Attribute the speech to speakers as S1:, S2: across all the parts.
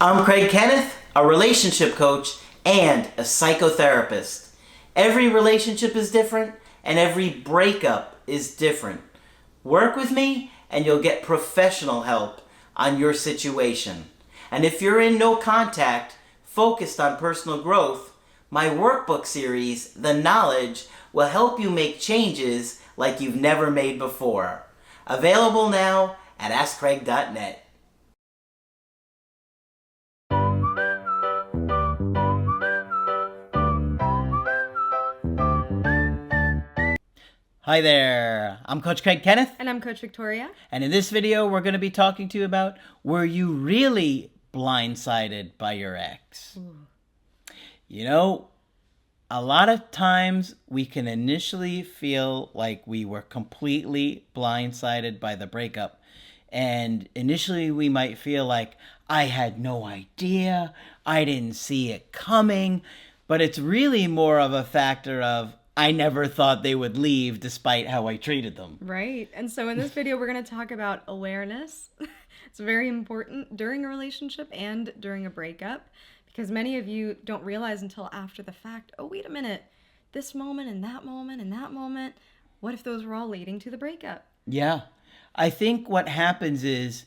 S1: I'm Craig Kenneth, a relationship coach and a psychotherapist. Every relationship is different and every breakup is different. Work with me and you'll get professional help on your situation. And if you're in no contact, focused on personal growth, my workbook series, The Knowledge, will help you make changes like you've never made before. Available now at AskCraig.net. Hi there, I'm Coach Craig Kenneth.
S2: And I'm Coach Victoria.
S1: And in this video, we're going to be talking to you about, were you really blindsided by your ex? Ooh. You know, a lot of times we can initially feel like we were completely blindsided by the breakup. And initially we might feel like, I had no idea, I didn't see it coming. But it's really more of a factor of, I never thought they would leave despite how I treated them.
S2: Right. And so in this video, we're going to talk about awareness. It's very important during a relationship and during a breakup, because many of you don't realize until after the fact, oh, wait a minute, this moment and that moment and that moment, what if those were all leading to the breakup?
S1: Yeah. I think what happens is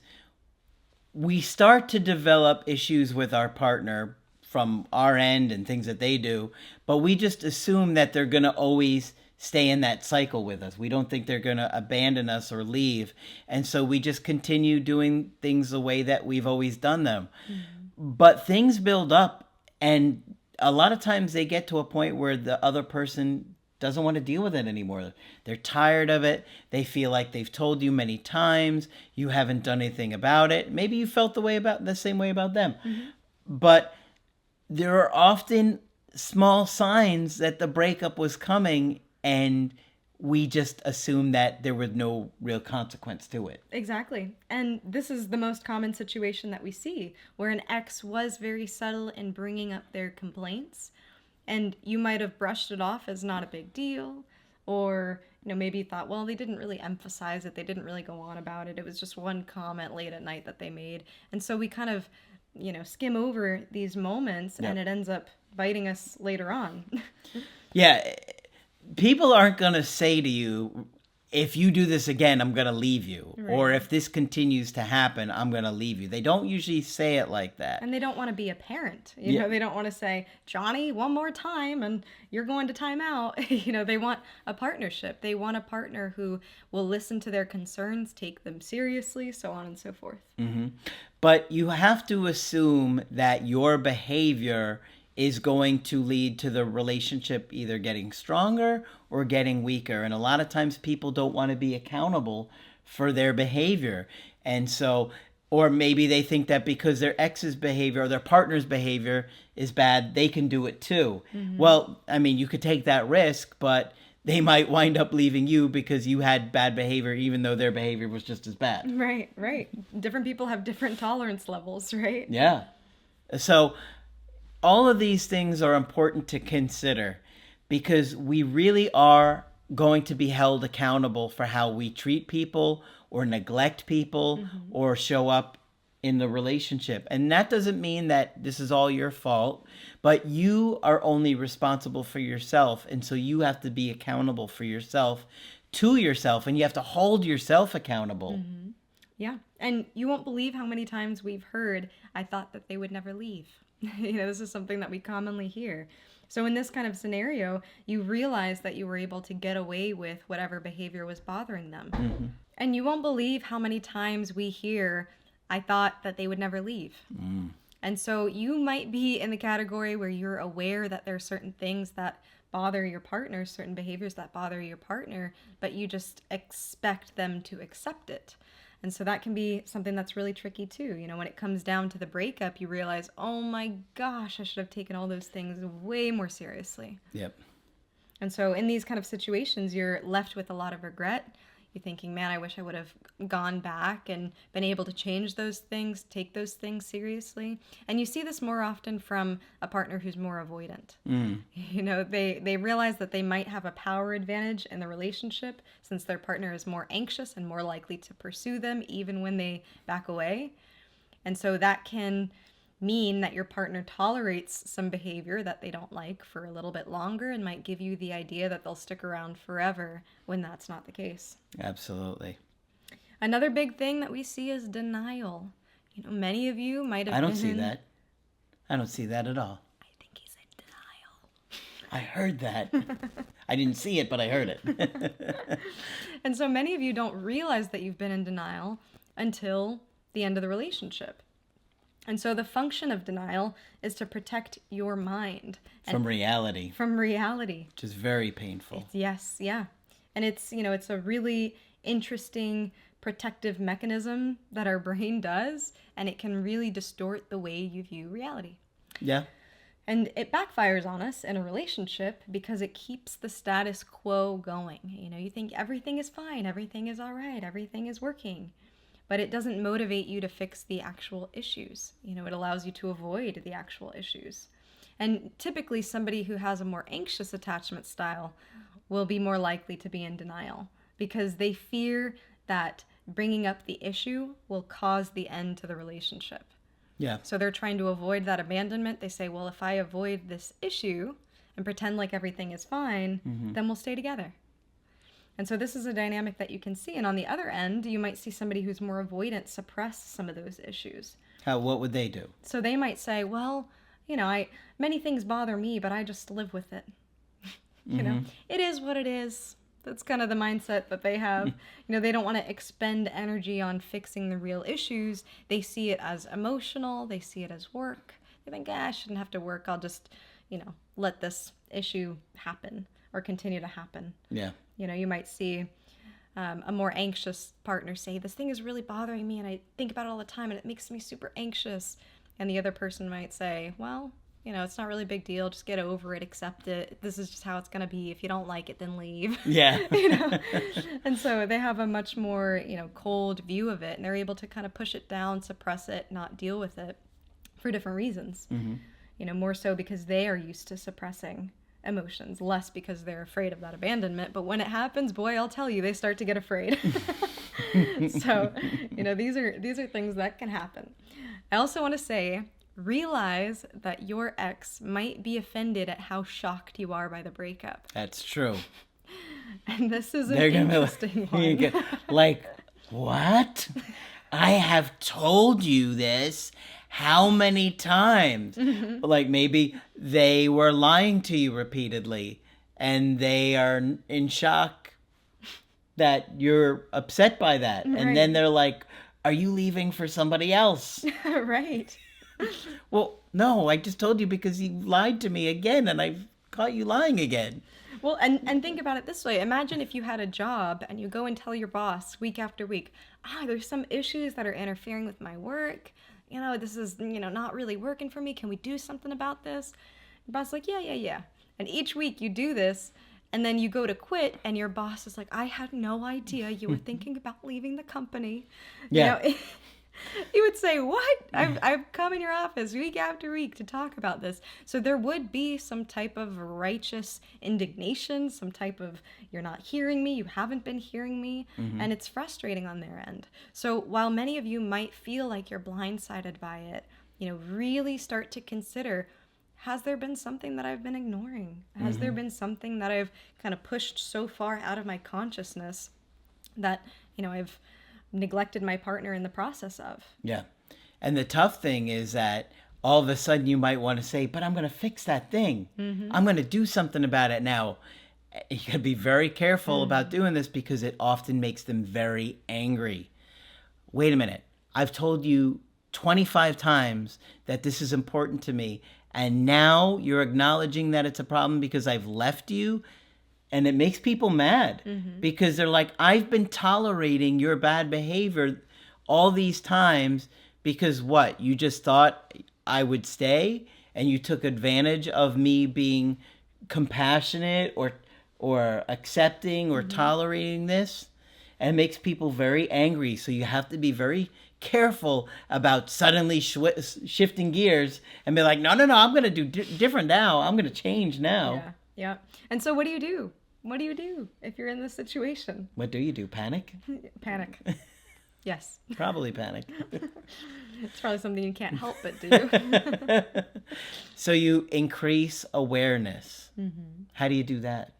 S1: we start to develop issues with our partner from our end and things that they do, but we just assume that they're going to always stay in that cycle with us. We don't think they're going to abandon us or leave. And so we just continue doing things the way that we've always done them. Mm-hmm. But things build up, and a lot of times they get to a point where the other person doesn't want to deal with it anymore. They're tired of it. They feel like they've told you many times. You haven't done anything about it. Maybe you felt the same way about them. Mm-hmm. But there are often small signs that the breakup was coming, and we just assume that there was no real consequence to it.
S2: Exactly. And this is the most common situation that we see, where an ex was very subtle in bringing up their complaints, and you might have brushed it off as not a big deal, or maybe you thought, well, they didn't really emphasize it, they didn't really go on about it, it was just one comment late at night that they made. And so we kind of skim over these moments, yep. And it ends up biting us later on.
S1: Yeah. People aren't going to say to you, if you do this again, I'm going to leave you. Right. Or if this continues to happen, I'm going to leave you. They don't usually say it like that.
S2: And they don't want to be a parent. You know, they don't want to say, Johnny, one more time and you're going to time out. They want a partnership. They want a partner who will listen to their concerns, take them seriously, so on and so forth.
S1: Mm-hmm. But you have to assume that your behavior is going to lead to the relationship either getting stronger or getting weaker. And a lot of times people don't want to be accountable for their behavior. And so, or maybe they think that because their ex's behavior or their partner's behavior is bad, they can do it too. Mm-hmm. Well, I mean, you could take that risk, but they might wind up leaving you because you had bad behavior, even though their behavior was just as bad.
S2: Right. Different people have different tolerance levels, right?
S1: Yeah. So all of these things are important to consider because we really are going to be held accountable for how we treat people or neglect people, mm-hmm. or show up in the relationship. And that doesn't mean that this is all your fault, but you are only responsible for yourself. And so you have to be accountable for yourself, to yourself, and you have to hold yourself accountable.
S2: Mm-hmm. Yeah. And you won't believe how many times we've heard, I thought that they would never leave. This is something that we commonly hear. So in this kind of scenario, you realize that you were able to get away with whatever behavior was bothering them. Mm-hmm. And you won't believe how many times we hear, I thought that they would never leave. Mm. And so you might be in the category where you're aware that there are certain things that bother your partner, certain behaviors that bother your partner, but you just expect them to accept it. And so that can be something that's really tricky too. When it comes down to the breakup, you realize, oh my gosh, I should have taken all those things way more seriously.
S1: Yep.
S2: And so in these kind of situations, you're left with a lot of regret. You're thinking, man, I wish I would have gone back and been able to change those things, take those things seriously. And you see this more often from a partner who's more avoidant. Mm. They realize that they might have a power advantage in the relationship since their partner is more anxious and more likely to pursue them even when they back away. And so that can mean that your partner tolerates some behavior that they don't like for a little bit longer and might give you the idea that they'll stick around forever when that's not the case.
S1: Absolutely.
S2: Another big thing that we see is denial. Many of you might have been...
S1: I don't see that. I don't see that at all.
S2: I think he's in denial.
S1: I heard that. I didn't see it, but I heard it.
S2: And so many of you don't realize that you've been in denial until the end of the relationship. And so the function of denial is to protect your mind.
S1: From reality.
S2: From reality.
S1: Which is very painful.
S2: Yes, yeah. And it's a really interesting protective mechanism that our brain does, and it can really distort the way you view reality.
S1: Yeah.
S2: And it backfires on us in a relationship because it keeps the status quo going. You think everything is fine, everything is all right, everything is working. But it doesn't motivate you to fix the actual issues. It allows you to avoid the actual issues. And typically somebody who has a more anxious attachment style will be more likely to be in denial because they fear that bringing up the issue will cause the end to the relationship.
S1: Yeah.
S2: So they're trying to avoid that abandonment. They say, well, if I avoid this issue and pretend like everything is fine, then we'll stay together. And so this is a dynamic that you can see. And on the other end, you might see somebody who's more avoidant suppress some of those issues.
S1: What would they do?
S2: So they might say, well, many things bother me, but I just live with it. It is what it is. That's kind of the mindset that they have. They don't want to expend energy on fixing the real issues. They see it as emotional. They see it as work. They think, I shouldn't have to work. I'll just, let this issue happen or continue to happen.
S1: Yeah.
S2: You might see a more anxious partner say, this thing is really bothering me and I think about it all the time and it makes me super anxious. And the other person might say, well, it's not really a big deal. Just get over it, accept it. This is just how it's going to be. If you don't like it, then leave.
S1: Yeah.
S2: And so they have a much more, cold view of it, and they're able to kind of push it down, suppress it, not deal with it for different reasons. More so because they are used to suppressing emotions, less because they're afraid of that abandonment. But when it happens, boy, I'll tell you, they start to get afraid. So, these are things that can happen. I also want to say, realize that your ex might be offended at how shocked you are by the breakup.
S1: That's true.
S2: And this is an interesting one.
S1: Like, what? I have told you this how many times? Like maybe they were lying to you repeatedly and they are in shock that you're upset by that.
S2: Right.
S1: And then they're like, are you leaving for somebody else?
S2: Right.
S1: Well, no, I just told you because you lied to me again and I've caught you lying again.
S2: Well, and think about it this way. Imagine if you had a job and you go and tell your boss week after week, there's some issues that are interfering with my work. This is, not really working for me. Can we do something about this? Your boss is like, yeah. And each week you do this and then you go to quit and your boss is like, I had no idea you were thinking about leaving the company.
S1: Yeah.
S2: You would say, what? I've come in your office week after week to talk about this. So there would be some type of righteous indignation, some type of, you're not hearing me, you haven't been hearing me, and it's frustrating on their end. So while many of you might feel like you're blindsided by it, really start to consider, has there been something that I've been ignoring? Has there been something that I've kind of pushed so far out of my consciousness that, I've neglected my partner in the process of? Yeah.
S1: And the tough thing is that all of a sudden you might want to say, but I'm going to fix that thing. I'm going to do something about it now. You got to be very careful about doing this because it often makes them very angry. Wait a minute. I've told you 25 times that this is important to me. And now you're acknowledging that it's a problem because I've left you. And it makes people mad because they're like, I've been tolerating your bad behavior all these times because what? You just thought I would stay and you took advantage of me being compassionate or accepting or tolerating this. And it makes people very angry. So you have to be very careful about suddenly shifting gears and be like, no, I'm going to do different now. I'm going to change now.
S2: Yeah. And so what do you do? What do you do if you're in this situation?
S1: What do you do? Panic?
S2: Panic. Yes.
S1: Probably panic.
S2: It's probably something you can't help but do.
S1: So you increase awareness.
S2: Mm-hmm.
S1: How do you do that?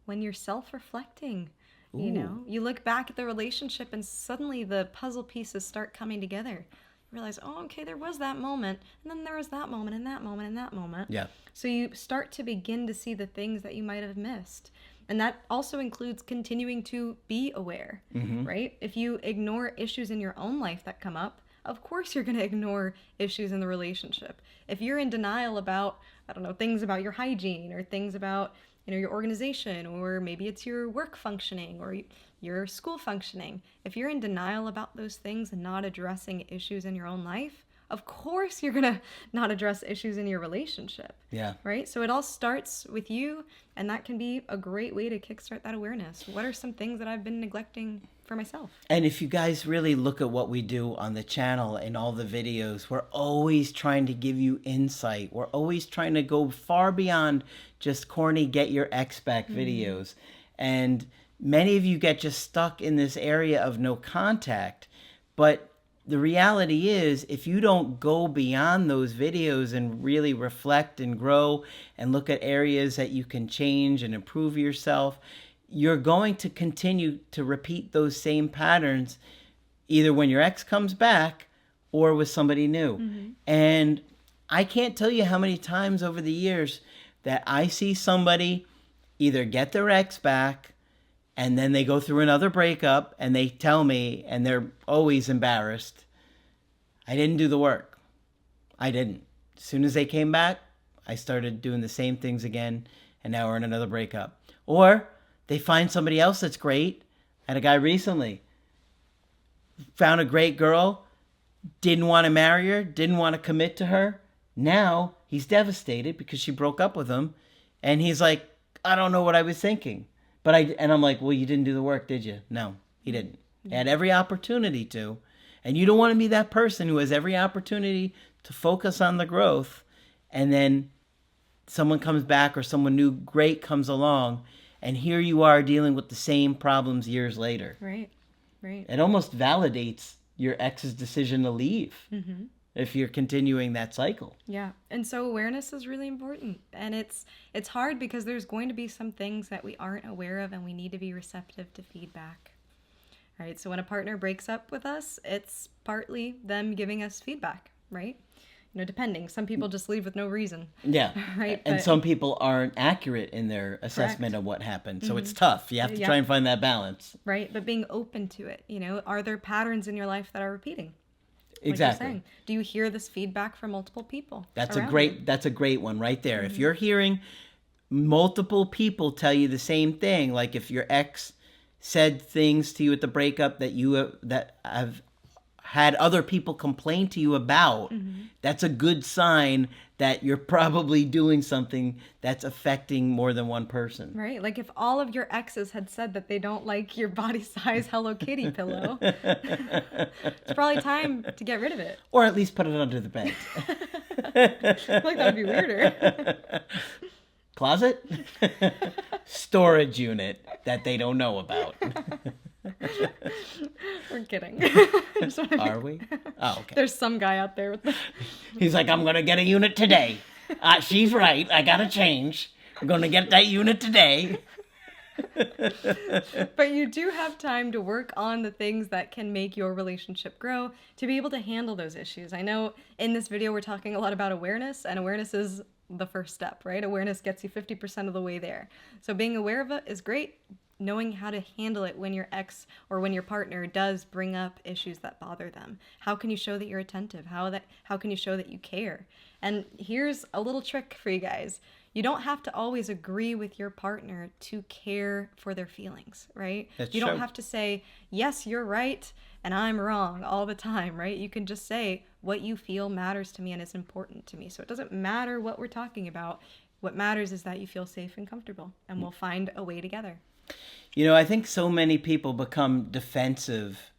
S2: When you're self-reflecting,
S1: Ooh.
S2: you look back at the relationship and suddenly the puzzle pieces start coming together. You realize, oh, okay, there was that moment, and then there was that moment, and that moment, and that moment.
S1: Yeah.
S2: So you start to begin to see the things that you might have missed. And that also includes continuing to be aware, right? If you ignore issues in your own life that come up, of course you're going to ignore issues in the relationship. If you're in denial about, I don't know, things about your hygiene or things about, your organization, or maybe it's your work functioning or your school functioning. If you're in denial about those things and not addressing issues in your own life, of course you're going to not address issues in your relationship.
S1: Yeah.
S2: Right? So it all starts with you, and that can be a great way to kickstart that awareness. What are some things that I've been neglecting for myself?
S1: And if you guys really look at what we do on the channel and all the videos, we're always trying to give you insight. We're always trying to go far beyond just corny get your ex back videos. And many of you get just stuck in this area of no contact. But the reality is, if you don't go beyond those videos and really reflect and grow and look at areas that you can change and improve yourself, you're going to continue to repeat those same patterns either when your ex comes back or with somebody new. And I can't tell you how many times over the years that I see somebody either get their ex back and then they go through another breakup and they tell me, and they're always embarrassed, I didn't do the work. I didn't. As soon as they came back, I started doing the same things again, and now we're in another breakup. Or they find somebody else that's great. I had a guy recently, found a great girl, didn't want to marry her, didn't want to commit to her. Now he's devastated because she broke up with him, and he's like, I don't know what I was thinking. And I'm like, well, you didn't do the work, did you? No, he didn't. He had every opportunity to. And you don't want to be that person who has every opportunity to focus on the growth, and then someone comes back or someone new great comes along, and here you are dealing with the same problems years later.
S2: Right.
S1: It almost validates your ex's decision to leave if you're continuing that cycle.
S2: Yeah. And so awareness is really important. And it's hard because there's going to be some things that we aren't aware of, and we need to be receptive to feedback. All right. So when a partner breaks up with us, it's partly them giving us feedback, right? Depending. Some people just leave with no reason.
S1: Yeah.
S2: Right.
S1: And some people aren't accurate in their assessment of what happened. So it's tough. You have to try and find that balance.
S2: Right. But being open to it, are there patterns in your life that are repeating?
S1: Exactly.
S2: Like you're saying. Do you hear this feedback from multiple people?
S1: That's
S2: around you?
S1: That's a great one right there. If you're hearing multiple people tell you the same thing, like if your ex said things to you at the breakup that have had other people complain to you about, that's a good sign that you're probably doing something that's affecting more than one person.
S2: Right. Like if all of your exes had said that they don't like your body size Hello Kitty pillow, it's probably time to get rid of it.
S1: Or at least put it under the bed.
S2: I feel like that would be weirder.
S1: Closet? Storage unit that they don't know about.
S2: We're kidding.
S1: Are we? Oh, okay.
S2: There's some guy out there with the...
S1: He's like, I'm going to get a unit today. She's right. I got to change. I'm going to get that unit today.
S2: But you do have time to work on the things that can make your relationship grow, to be able to handle those issues. I know in this video we're talking a lot about awareness, and awareness is the first step, right? Awareness gets you 50% of the way there. So being aware of it is great. Knowing how to handle it when your ex or when your partner does bring up issues that bother them. How can you show that you're attentive? How can you show that you care? And here's a little trick for you guys. You don't have to always agree with your partner to care for their feelings, right?
S1: That's
S2: you don't
S1: true.
S2: have to say, yes, you're right, and I'm wrong all the time, right? You can just say, what you feel matters to me and is important to me. So it doesn't matter what we're talking about. What matters is that you feel safe and comfortable, and we'll find a way together.
S1: I think so many people become defensive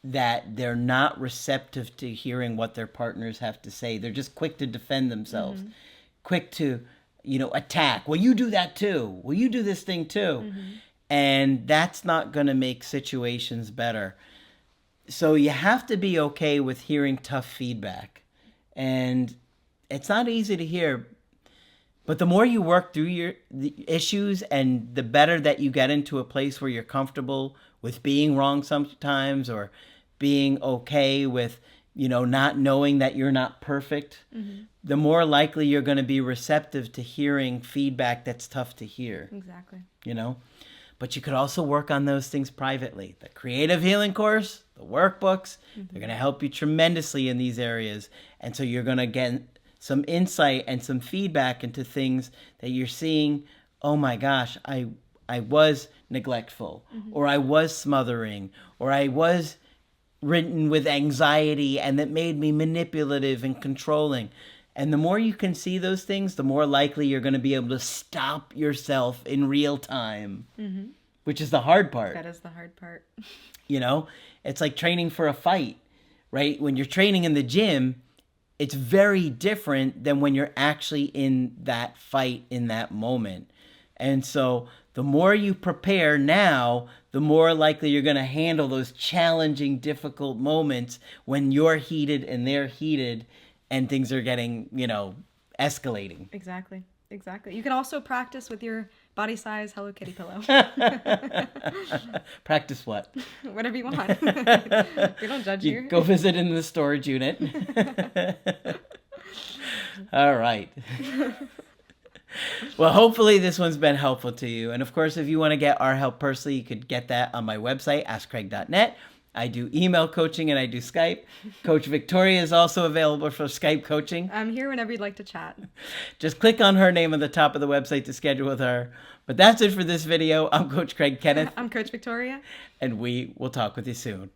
S1: that they're not receptive to hearing what their partners have to say. They're just quick to defend themselves, quick to, attack. Well, you do that too. Well, you do this thing too. And that's not going to make situations better. So you have to be okay with hearing tough feedback. And it's not easy to hear, but the more you work through the issues and the better that you get into a place where you're comfortable with being wrong sometimes, or being okay with, not knowing that you're not perfect, the more likely you're going to be receptive to hearing feedback that's tough to hear.
S2: Exactly.
S1: But you could also work on those things privately. The creative healing course, the workbooks, they're going to help you tremendously in these areas. And so you're going to get some insight and some feedback into things that you're seeing. Oh my gosh, I was neglectful, or I was smothering, or I was ridden with anxiety, and that made me manipulative and controlling. And the more you can see those things, the more likely you're going to be able to stop yourself in real time, which is the hard part.
S2: That is the hard part.
S1: It's like training for a fight, right? When you're training in the gym, it's very different than when you're actually in that fight in that moment. And so the more you prepare now, the more likely you're going to handle those challenging, difficult moments when you're heated and they're heated and things are getting, escalating.
S2: Exactly. You can also practice with your body size Hello Kitty pillow.
S1: Practice what?
S2: Whatever you want. We don't judge here.
S1: Go visit in the storage unit. All right. Well, hopefully this one's been helpful to you. And of course, if you want to get our help personally, you could get that on my website, askcraig.net. I do email coaching and I do Skype. Coach Victoria is also available for Skype coaching.
S2: I'm here whenever you'd like to chat.
S1: Just click on her name on the top of the website to schedule with her. But that's it for this video. I'm Coach Craig Kenneth.
S2: I'm Coach Victoria.
S1: And we will talk with you soon.